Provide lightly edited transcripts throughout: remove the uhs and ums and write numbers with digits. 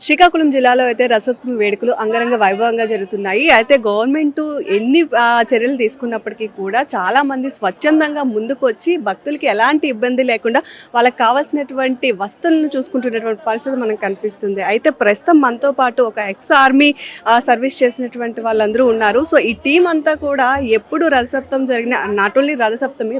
శ్రీకాకుళం జిల్లాలో అయితే రథసప్తమి వేడుకలు అంగరంగ వైభవంగా జరుగుతున్నాయి. అయితే గవర్నమెంట్ ఎన్ని చర్యలు తీసుకున్నప్పటికీ కూడా చాలామంది స్వచ్ఛందంగా ముందుకొచ్చి భక్తులకి ఎలాంటి ఇబ్బంది లేకుండా వాళ్ళకి కావాల్సినటువంటి వస్తువులను చూసుకుంటున్నటువంటి పరిస్థితి మనకు కనిపిస్తుంది. అయితే ప్రస్తుతం మనతో పాటు ఒక ఎక్స్ ఆర్మీ సర్వీస్ చేసినటువంటి వాళ్ళందరూ ఉన్నారు. సో ఈ టీం అంతా కూడా ఎప్పుడు రథసప్తమి జరిగిన నాట్ ఓన్లీ రథసప్తమి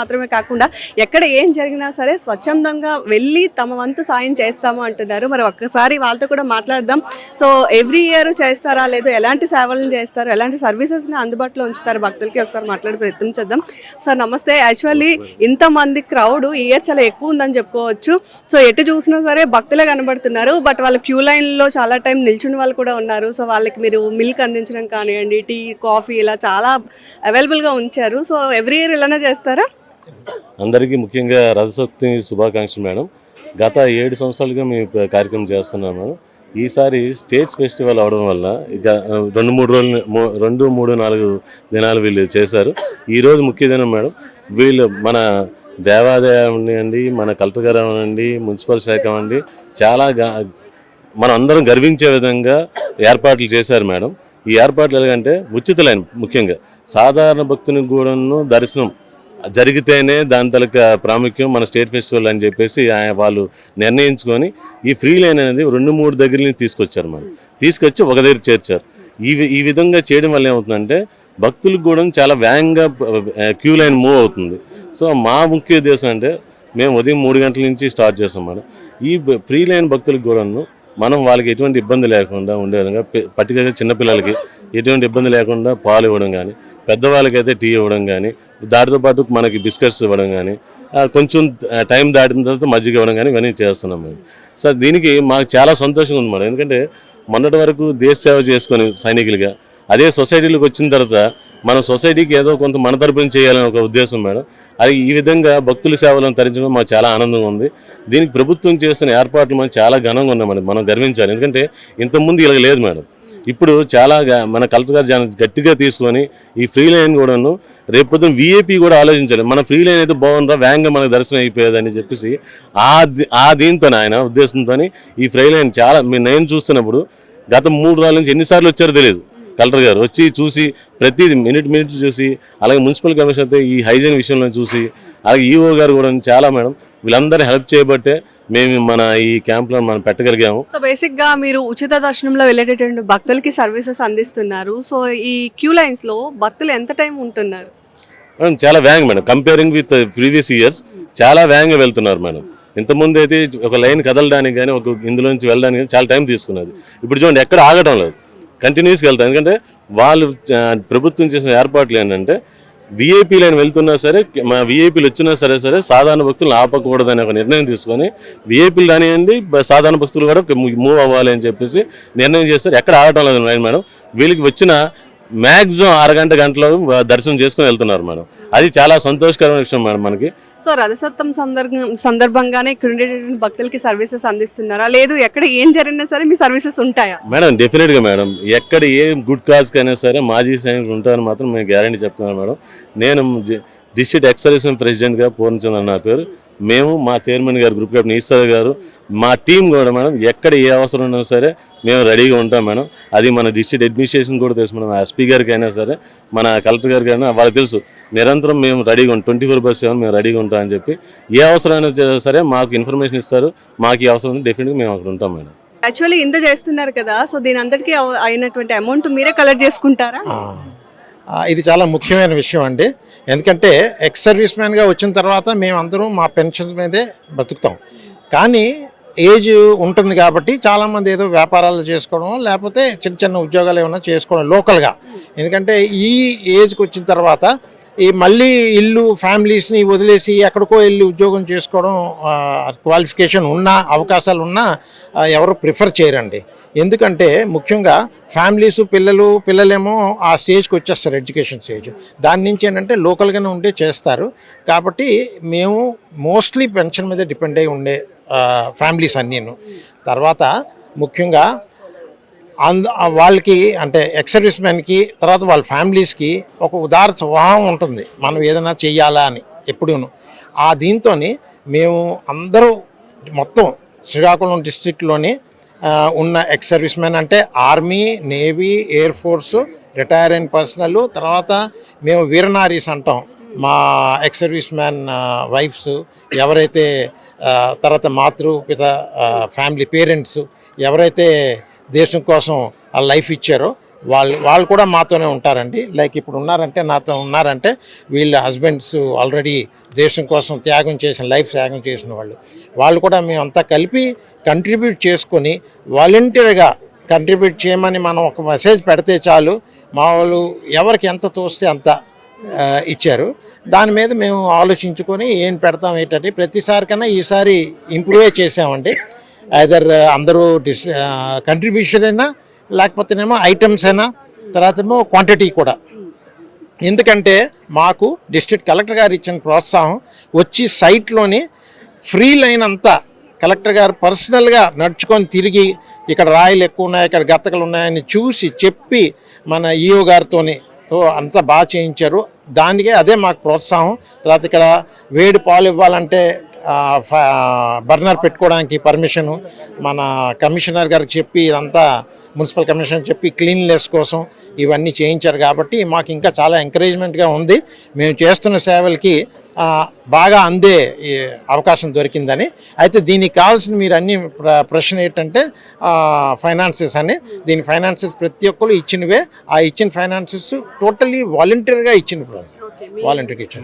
మాత్రమే కాకుండా ఎక్కడ ఏం జరిగినా సరే స్వచ్ఛందంగా వెళ్ళి తమ వంతు సాయం చేస్తాము అంటున్నారు. మరి ఒక్కసారి వాళ్ళతో కూడా మాట్లాడదాం. సో ఎవ్రీ ఇయర్ చేస్తారా, లేదు ఎలాంటి సేవలను చేస్తారు, ఎలాంటి సర్వీసెస్ని అందుబాటులో ఉంచుతారు భక్తులకి, ఒకసారి మాట్లాడి ప్రయత్నం చేద్దాం. సార్ నమస్తే. యాక్చువల్లీ ఇంతమంది క్రౌడ్ ఈ ఇయర్ చాలా ఎక్కువ ఉందని చెప్పుకోవచ్చు. సో ఎటు చూసినా సరే భక్తులే కనబడుతున్నారు. బట్ వాళ్ళ క్యూ లైన్లో చాలా టైం నిల్చుని వాళ్ళు కూడా ఉన్నారు. సో వాళ్ళకి మీరు మిల్క్ అందించడం కానివ్వండి, టీ, కాఫీ ఇలా చాలా అవైలబుల్గా ఉంచారు. సో ఎవ్రీ ఇయర్ ఇలానే చేస్తారా? అందరికీ ముఖ్యంగా రథసప్తమి శుభాకాంక్షలు మేడం. గత 7 సంవత్సరాలుగా మేము కార్యక్రమం చేస్తున్నాము. ఈసారి స్టేజ్ ఫెస్టివల్ అవడం వల్ల ఇక 2-3 దినాలు వీళ్ళు చేశారు. ఈరోజు ముఖ్య దినం మేడం. వీళ్ళు మన దేవాదాయం అండి, మన కలెక్టర్ గారు అవ్వండి, మున్సిపల్ శాఖ అవ్వండి, చాలా మనం అందరం గర్వించే విధంగా ఏర్పాట్లు చేశారు మేడం. ఈ ఏర్పాట్లు ఎలాగంటే ఉచిత లైన్, ముఖ్యంగా సాధారణ భక్తునికి కూడాను దర్శనం జరిగితేనే దాని తలక ప్రాముఖ్యం మన స్టేట్ ఫెస్టివల్ అని చెప్పేసి వాళ్ళు నిర్ణయించుకొని ఈ ఫ్రీ లైన్ అనేది 2-3 దగ్గర నుంచి తీసుకొచ్చారు మనం. తీసుకొచ్చి ఒక దగ్గర చేర్చారు. ఈ విధంగా చేయడం వల్ల ఏమవుతుందంటే భక్తులకు కూడా చాలా వేగంగా క్యూ లైన్ మూవ్ అవుతుంది. సో మా ముఖ్య ఉద్దేశం అంటే మేము ఉదయం 3 గంటల నుంచి స్టార్ట్ చేస్తాం మేడం. ఈ ఫ్రీ లైన్ భక్తులకు కూడాను మనం వాళ్ళకి ఎటువంటి ఇబ్బంది లేకుండా ఉండే విధంగా, పర్టికులర్గా చిన్నపిల్లలకి ఎటువంటి ఇబ్బంది లేకుండా పాలు ఇవ్వడం కానీ, పెద్దవాళ్ళకైతే టీ ఇవ్వడం కానీ, దాటితో పాటు మనకి బిస్కెట్స్ ఇవ్వడం కానీ, కొంచెం టైం దాటిన తర్వాత మజ్జిగ ఇవ్వడం కానీ ఇవన్నీ చేస్తున్నాం మేము. సో దీనికి మాకు చాలా సంతోషంగా ఉంది మేడం. ఎందుకంటే మొన్నటి వరకు దేశ సేవ చేసుకొని సైనికులుగా అదే సొసైటీలోకి వచ్చిన తర్వాత మన సొసైటీకి ఏదో కొంత మన తరపున చేయాలని ఒక ఉద్దేశం మేడం. అది ఈ విధంగా భక్తుల సేవలను తరించడం మాకు చాలా ఆనందంగా ఉంది. దీనికి ప్రభుత్వం చేస్తున్న ఏర్పాట్లు మనం చాలా ఘనంగా ఉన్నాం, మనం గర్వించాలి. ఎందుకంటే ఇంతకుముందు ఇలా లేదు మేడం. ఇప్పుడు చాలా మన కలెక్టర్ గారు గట్టిగా తీసుకొని ఈ ఫ్రీ లైన్ కూడాను రేపొద్దున వీఐపీ కూడా ఆలోచించాలి. మన ఫ్రీ లైన్ అయితే బాగుందా, వేగంగా మనకు దర్శనం అయిపోయేదని చెప్పేసి దీంతో ఆయన ఉద్దేశంతో ఈ ఫ్రీ లైన్ చాలా నేను చూస్తున్నప్పుడు గత 3 రోజుల నుంచి ఎన్నిసార్లు వచ్చారో తెలియదు. కలెక్టర్ గారు వచ్చి చూసి ప్రతిదీ మినిట్ చూసి, అలాగే మున్సిపల్ కమిషనర్ అయితే ఈ హైజీన్ విషయంలో చూసి, అలాగే ఈఓ గారు కూడా చాలా మేడం వీళ్ళందరూ హెల్ప్ చేయబట్టే మేము మన ఈ క్యాంప్లో మనం పెట్టగలిగాము. సో బేసిక్గా మీరు ఉచిత దర్శనంలో వెళ్ళేటటువంటి భక్తులకి సర్వీసెస్ అందిస్తున్నారు. సో ఈ క్యూ లైన్స్లో భక్తులు ఎంత టైం ఉంటున్నారు మేడం? చాలా వేగంగా madam, comparing with previous years చాలా వేగంగా వెళ్తున్నారు మేడం. ఇంతకుముందు అయితే ఒక లైన్ కదలడానికి కానీ, ఒక ఇందులోంచి వెళ్ళడానికి కానీ చాలా టైం తీసుకున్నది. ఇప్పుడు చూడండి ఎక్కడ ఆగటం లేదు, కంటిన్యూస్గా వెళ్తారు. ఎందుకంటే వాళ్ళు ప్రభుత్వం చేసిన ఏర్పాట్లు ఏంటంటే వీఐపీ లైన్ వెళ్తున్నా సరే, మా వీఐపీలు వచ్చినా సరే సాధారణ భక్తులను ఆపకూడదని ఒక నిర్ణయం తీసుకొని వీఐపీలు రానివ్వండి, సాధారణ భక్తులు కూడా మూవ్ అవ్వాలి అని చెప్పేసి నిర్ణయం చేస్తారు. ఎక్కడ ఆగటం లేదు లైన్ మేడం. వీళ్ళకి వచ్చిన మ్యాక్సిమం గంటలో దర్శనం చేసుకుని వెళ్తున్నారు మేడం. అది చాలా సంతోషకరమైన విషయం మేడం మనకి. సో రథసప్తమి సందర్భంగానే ఇక్కడ ఉండేటువంటి భక్తులకి సర్వీసెస్ అందిస్తున్నారా, లేదు ఎక్కడ ఏం జరిగినా సరే మీ సర్వీసెస్ ఉంటాయా? మేడం డెఫినెట్గా మేడం, ఎక్కడ ఏ గుడ్ కాజ్కి అయినా సరే మాజీ సైనికులు ఉంటారని మాత్రం మేము గ్యారంటీ చెప్తున్నాను మేడం. నేను డిస్ట్రిక్ట్ ఎక్స్ సర్వీస్మెన్ ప్రెసిడెంట్గా పూర్ణచంద్ర నా పేరు. మేము మా చైర్మన్ గారు, గ్రూప్ కెప్టెన్ ఈశ్వర్ గారు, మా టీం కూడా మేడం ఎక్కడ ఏ అవసరం ఉన్నా సరే మేము రెడీగా ఉంటాం మేడం. అది మన డిస్ట్రిక్ట్ అడ్మినిస్ట్రేషన్ కూడా తెలుసు మేడం. ఎస్పీ గారికి అయినా సరే, మన కలెక్టర్ గారికి అయినా వాళ్ళకి తెలుసు. నిరంతరం మేము రెడీగా ఉంటాం, 24/7 మేము రెడీగా ఉంటాం అని చెప్పి ఏ అవసరమైనా సరే మాకు ఇన్ఫర్మేషన్ ఇస్తారు. మాకు ఈ అవసరం డెఫినెట్గా మేము అక్కడ ఉంటాం మేడం. యాక్చువల్లీ ఇంత చేస్తున్నారు కదా, సో దీని అందరికీ అయినటువంటి అమౌంట్ మీరే కలెక్ట్ చేసుకుంటారా? ఇది చాలా ముఖ్యమైన విషయం అండి. ఎందుకంటే ఎక్స్ సర్వీస్ మ్యాన్గా వచ్చిన తర్వాత మేమందరం మా పెన్షన్ మీదే బతుకుతాం. కానీ ఏజ్ ఉంటుంది కాబట్టి చాలామంది ఏదో వ్యాపారాలు చేసుకోవడం, లేకపోతే చిన్న ఉద్యోగాలు ఏమైనా చేసుకోవడం లోకల్గా. ఎందుకంటే ఈ ఏజ్కి వచ్చిన తర్వాత ఈ మళ్ళీ ఇల్లు ఫ్యామిలీస్ని వదిలేసి ఎక్కడికో వెళ్ళి ఉద్యోగం చేసుకోవడం, క్వాలిఫికేషన్ ఉన్నా అవకాశాలు ఉన్నా ఎవరు ప్రిఫర్ చేయరండి. ఎందుకంటే ముఖ్యంగా ఫ్యామిలీస్ పిల్లలేమో ఆ స్టేజ్కి వచ్చేస్తారు, ఎడ్యుకేషన్ స్టేజ్. దాని నుంచి ఏంటంటే లోకల్గానే ఉండే చేస్తారు. కాబట్టి మేము మోస్ట్లీ పెన్షన్ మీద డిపెండ్ అయి ఉండే ఫ్యామిలీస్ అన్నీను. తర్వాత ముఖ్యంగా వాళ్ళకి అంటే ఎక్స్ సర్వీస్ మెన్కి, తర్వాత వాళ్ళ ఫ్యామిలీస్కి ఒక ఉదార స్వభావం ఉంటుంది, మనం ఏదైనా చెయ్యాలా అని ఎప్పుడూను. దీంతో మేము అందరూ మొత్తం శ్రీకాకుళం డిస్ట్రిక్ట్లోని ఉన్న ఎక్స్ సర్వీస్ మ్యాన్ అంటే army, navy, air force, retire అయిన పర్సనల్, తర్వాత మేము వీరనారీస్ అంటాం. మా ఎక్స్ సర్వీస్ మ్యాన్ వైఫ్స్ ఎవరైతే తర్వాత మాతృపిత ఫ్యామిలీ పేరెంట్స్ ఎవరైతే దేశం కోసం ఆ లైఫ్ ఇచ్చారో వాళ్ళు కూడా మాతోనే ఉంటారండి. లైక్ ఇప్పుడు ఉన్నారంటే నాతో ఉన్నారంటే వీళ్ళ హస్బెండ్స్ ఆల్రెడీ దేశం కోసం లైఫ్ త్యాగం చేసిన వాళ్ళు కూడా మేమంతా కలిపి కంట్రిబ్యూట్ చేసుకొని వాలంటీర్గా కంట్రిబ్యూట్ చేయమని మనం ఒక మెసేజ్ పెడితే చాలు, మా వాళ్ళు ఎవరికి ఎంత తోస్తే అంత ఇచ్చారు. దాని మీద మేము ఆలోచించుకొని ఏం పెడతాం ఏంటంటే ప్రతిసారి కన్నా ఈసారి ఇంప్రూవ్ చేసామండి. ఐదర్ అందరూ కంట్రిబ్యూషన్ అయినా లేకపోతేనేమో ఐటమ్స్ అయినా తర్వాత ఏమో క్వాంటిటీ కూడా. ఎందుకంటే మాకు డిస్ట్రిక్ట్ కలెక్టర్ గారు ఇచ్చిన ప్రోత్సాహం వచ్చి సైట్లోని ఫ్రీ లైన్ అంతా కలెక్టర్ గారు పర్సనల్గా నడుచుకొని తిరిగి ఇక్కడ రాయిలు ఎక్కువ ఉన్నాయి, ఇక్కడ గత్తకలు ఉన్నాయని చూసి చెప్పి మన ఈఓ గారితోని అంతా బాగా చేయించారు. దానికే అదే మాకు ప్రోత్సాహం. తర్వాత ఇక్కడ వేడి పాలు ఇవ్వాలంటే బర్నర్ పెట్టుకోవడానికి పర్మిషను మన కమిషనర్ గారికి చెప్పి ఇదంతా మున్సిపల్ కమిషనర్ చెప్పి క్లీన్లెస్ కోసం ఇవన్నీ చేయించారు. కాబట్టి మాకు ఇంకా చాలా ఎంకరేజ్మెంట్గా ఉంది. మేము చేస్తున్న సేవలకి బాగా అందే అవకాశం దొరికిందని. అయితే దీనికి కావాల్సిన మీరు అన్ని ప్రశ్న ఏంటంటే ఫైనాన్సెస్ అని. దీని ఫైనాన్సెస్ ప్రతి ఒక్కరు ఇచ్చినవే. ఆ ఇచ్చిన ఫైనాన్సెస్ టోటల్లీ వాలంటీర్గా ఇచ్చిన వాలంటీర్గా ఇచ్చిన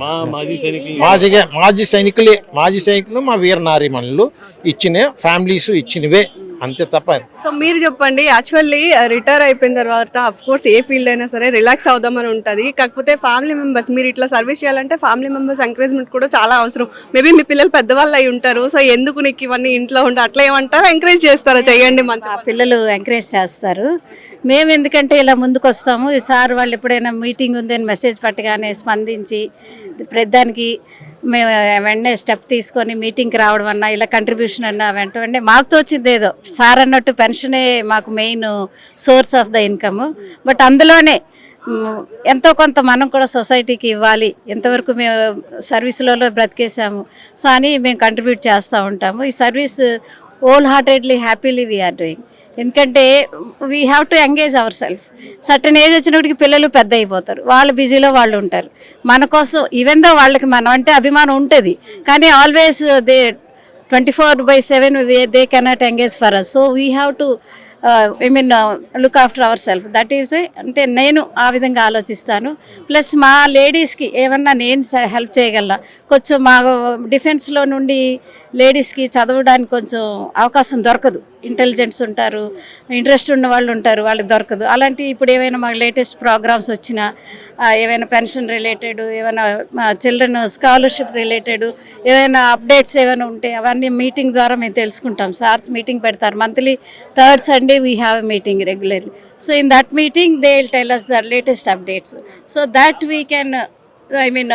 మాజీ సైనికులు మా వీర నారీమణులు ఇచ్చిన ఫ్యామిలీస్ ఇచ్చినవే అంతే తప్ప. సో మీరు చెప్పండి, యాక్చువల్లీ రిటైర్ అయిపోయిన తర్వాత అఫ్ కోర్స్ ఏ ఫీల్డ్ అయినా సరే రిలాక్స్ అవుదామని ఉంటుంది. కాకపోతే ఫ్యామిలీ మెంబర్స్ మీరు ఇట్లా సర్వీస్ చేయాలంటే ఫ్యామిలీ మెంబర్స్ ఎంకరేజ్మెంట్ కూడా చాలా అవసరం. మేబీ మీ పిల్లలు పెద్దవాళ్ళు అయి ఉంటారు. సో ఎందుకు నీకు ఇవన్నీ ఇంట్లో ఉంటే అట్లా ఏమంటారా, ఎంకరేజ్ చేస్తారా? చెయ్యండి, మంచి పిల్లలు ఎంకరేజ్ చేస్తారు. మేము ఎందుకంటే ఇలా ముందుకు వస్తాము. ఈసారి వాళ్ళు ఎప్పుడైనా మీటింగ్ ఉందని మెసేజ్ పెట్టగానే స్పందించి ప్రతిదానికి మేము వెంటనే స్టెప్ తీసుకొని మీటింగ్కి రావడం అన్నా ఇలా కంట్రిబ్యూషన్ అన్నా వెంటనే మాకు తోచింది ఏదో సార్ అన్నట్టు పెన్షనే మాకు main source of the income. But అందులోనే ఎంతో కొంత మనం కూడా సొసైటీకి ఇవ్వాలి, ఎంతవరకు మేము సర్వీసులలో బ్రతికేసాము సో అని మేము కంట్రిబ్యూట్ చేస్తూ ఉంటాము. ఈ service wholeheartedly happily we are doing. ఎందుకంటే we have to engage our self. Certain age వచ్చినప్పటికి పిల్లలు పెద్ద అయిపోతారు, వాళ్ళు బిజీలో వాళ్ళు ఉంటారు. మన కోసం ఈవెన్ దో వాళ్ళకి మనం అంటే అభిమానం ఉంటుంది, కానీ always they 24/7 they cannot engage for us. So we have to look after our self. That is అంటే నేను ఆ విధంగా ఆలోచిస్తాను. ప్లస్ మా లేడీస్కి ఏమన్నా నేను హెల్ప్ చేయగలనా, కొంచెం మా డిఫెన్స్లో నుండి లేడీస్కి చదవడానికి కొంచెం అవకాశం దొరకదు. ఇంటెలిజెంట్స్ ఉంటారు, ఇంట్రెస్ట్ ఉన్న వాళ్ళు ఉంటారు, వాళ్ళకి దొరకదు. అలాంటి ఇప్పుడు ఏమైనా మాకు లేటెస్ట్ ప్రోగ్రామ్స్ వచ్చినా ఏమైనా పెన్షన్ రిలేటెడ్, ఏమైనా చిల్డ్రన్ స్కాలర్షిప్ రిలేటెడ్ ఏమైనా అప్డేట్స్ ఏమైనా ఉంటే అవన్నీ మీటింగ్ ద్వారా మేము తెలుసుకుంటాం. సార్స్ మీటింగ్ పెడతారు monthly, third Sunday we have a meeting regularly. So in that meeting they will tell us the latest updates so that we can I mean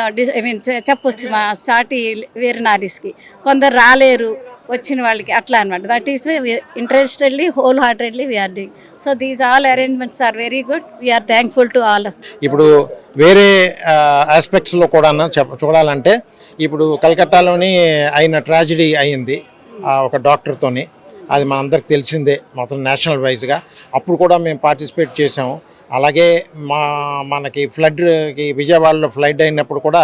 చెప్పొచ్చు మా సాటి వీరనారీస్కి. కొందరు రాలేరు, వచ్చిన వాళ్ళకి అట్లా అనమాట. That is interestedly wholeheartedly we are doing. So these all arrangements are very good. We are thankful to all of. ఇప్పుడు వేరే ఆస్పెక్ట్స్లో కూడా చూడాలంటే ఇప్పుడు కలకత్తాలోని అయిన ట్రాజడీ అయింది ఒక డాక్టర్తోని. అది మనందరికి తెలిసిందే మొత్తం నేషనల్ వైజ్గా. అప్పుడు కూడా మేము పార్టిసిపేట్ చేసాము. అలాగే మనకి ఫ్లడ్కి విజయవాడలో ఫ్లడ్ అయినప్పుడు కూడా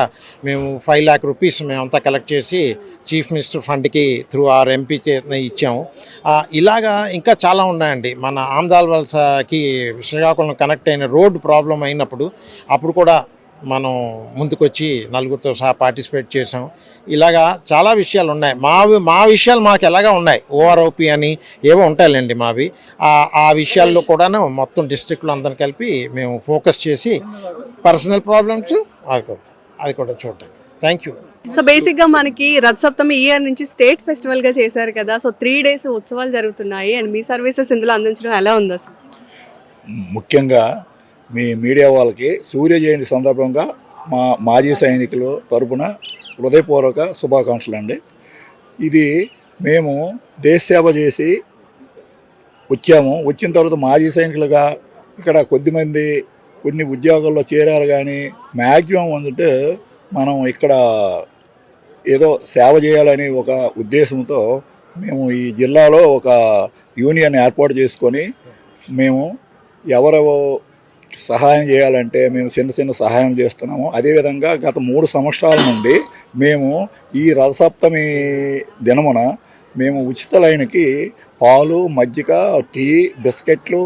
మేము 5 lakh rupees మేమంతా కలెక్ట్ చేసి చీఫ్ మినిస్టర్ ఫండ్కి త్రూ ఆర్ ఎంపీ ఇచ్చాము. ఇలాగా ఇంకా చాలా ఉన్నాయండి. మన ఆమ్దాల్ వలసకి శ్రీకాకుళం కనెక్ట్ అయిన రోడ్ ప్రాబ్లం అయినప్పుడు అప్పుడు కూడా మనం ముందుకొచ్చి నలుగురితో సహా పార్టిసిపేట్ చేసాం. ఇలాగా చాలా విషయాలు ఉన్నాయి. మా విషయాలు మాకు ఎలాగా ఉన్నాయి, ఓఆర్ఓపి అని ఏవో ఉంటాయిలేండి మావి. ఆ విషయాల్లో కూడాను మొత్తం డిస్ట్రిక్ట్లో అందరం కలిపి మేము ఫోకస్ చేసి పర్సనల్ ప్రాబ్లమ్స్ అది కూడా చూడటం. Thank you. సో బేసిక్గా మనకి రథసప్తమి ఈ ఇయర్ నుంచి స్టేట్ ఫెస్టివల్గా చేశారు కదా. సో 3 days ఉత్సవాలు జరుగుతున్నాయి అండ్ మీ సర్వీసెస్ ఇందులో అందించడం ఎలా ఉందో సార్? ముఖ్యంగా మీ మీడియా వాళ్ళకి సూర్య జయంతి సందర్భంగా మా మాజీ సైనికుల తరపున హృదయపూర్వక శుభాకాంక్షలు అండి. ఇది మేము దేశ సేవ చేసి వచ్చాము. వచ్చిన తర్వాత మాజీ సైనికులుగా ఇక్కడ కొద్దిమంది కొన్ని ఉద్యోగాల్లో చేరారు, కానీ మ్యాక్సిమం வந்துட்டு మనం ఇక్కడ ఏదో సేవ చేయాలని ఒక ఉద్దేశంతో మేము ఈ జిల్లాలో ఒక యూనియన్ ఏర్పాటు చేసుకొని మేము ఎవరెవో సహాయం చేయాలంటే మేము చిన్న చిన్న సహాయం చేస్తున్నాము. అదేవిధంగా గత 3 సంవత్సరాల నుండి మేము ఈ రథసప్తమి దినమున మేము ఉచిత లైన్కి పాలు, మజ్జిగ, టీ, బిస్కెట్లు,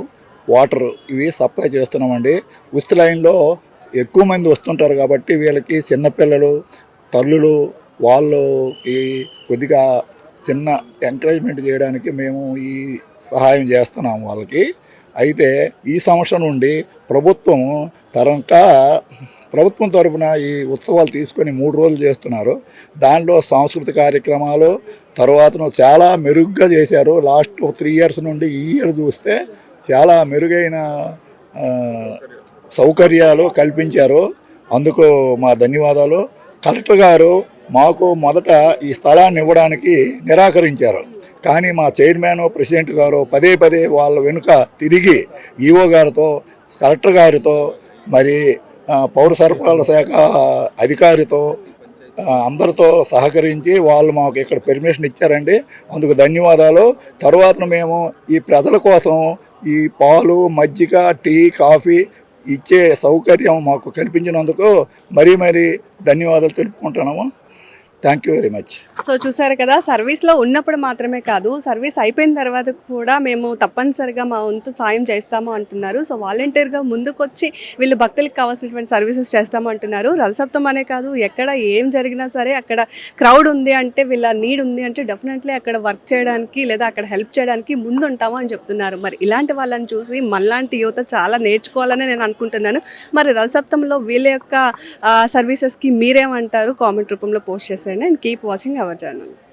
వాటర్ ఇవి సప్లై చేస్తున్నామండి. ఉచిత లైన్లో ఎక్కువ మంది వస్తుంటారు కాబట్టి వీళ్ళకి చిన్నపిల్లలు, తల్లులు వాళ్ళకి కొద్దిగా చిన్న ఎంకరేజ్మెంట్ చేయడానికి మేము ఈ సహాయం చేస్తున్నాము వాళ్ళకి. అయితే ఈ సంవత్సరం నుండి ప్రభుత్వం తరపున ఈ ఉత్సవాలు తీసుకొని 3 రోజులు చేస్తున్నారు. దానిలో సాంస్కృతిక కార్యక్రమాలు తర్వాత చాలా మెరుగ్గా చేశారు. లాస్ట్ 3 ఇయర్స్ నుండి ఈ ఇయర్ చూస్తే చాలా మెరుగైన సౌకర్యాలు కల్పించారు. అందుకు మా ధన్యవాదాలు. కలెక్టర్ గారు మాకు మొదట ఈ స్థలాన్ని ఇవ్వడానికి నిరాకరించారు. కానీ మా చైర్మన్, ప్రెసిడెంట్ గారు పదే వాళ్ళ వెనుక తిరిగి ఈఓ గారితో, కలెక్టర్ గారితో, మరి పౌర సరఫరాల శాఖ అధికారితో అందరితో సహకరించి వాళ్ళు మాకు ఇక్కడ పర్మిషన్ ఇచ్చారండి. అందుకు ధన్యవాదాలు. తర్వాత మేము ఈ ప్రజల కోసం ఈ పాలు, మజ్జిగ, టీ, కాఫీ ఇచ్చే సౌకర్యం మాకు కల్పించినందుకు మరీ ధన్యవాదాలు తెలుపుకుంటున్నాము. Thank you very much. So చూసారు కదా, సర్వీస్లో ఉన్నప్పుడు మాత్రమే కాదు, సర్వీస్ అయిపోయిన తర్వాత కూడా మేము తప్పనిసరిగా మా వంతు సాయం చేస్తాము అంటున్నారు. సో వాలంటీర్గా ముందుకొచ్చి వీళ్ళు భక్తులకు కావాల్సినటువంటి సర్వీసెస్ చేస్తాము అంటున్నారు. రథసప్తం అనే కాదు, ఎక్కడ ఏం జరిగినా సరే అక్కడ క్రౌడ్ ఉంది అంటే, వీళ్ళ నీడ్ ఉంది అంటే డెఫినెట్లీ అక్కడ వర్క్ చేయడానికి లేదా అక్కడ హెల్ప్ చేయడానికి ముందుంటాము అని చెప్తున్నారు. మరి ఇలాంటి వాళ్ళని చూసి మనలాంటి యువత చాలా నేర్చుకోవాలని నేను అనుకుంటున్నాను. మరి రథసప్తంలో వీళ్ళ యొక్క సర్వీసెస్కి మీరేమంటారు? కామెంట్ రూపంలో పోస్ట్ చేసేయండి. And keep watching our channel.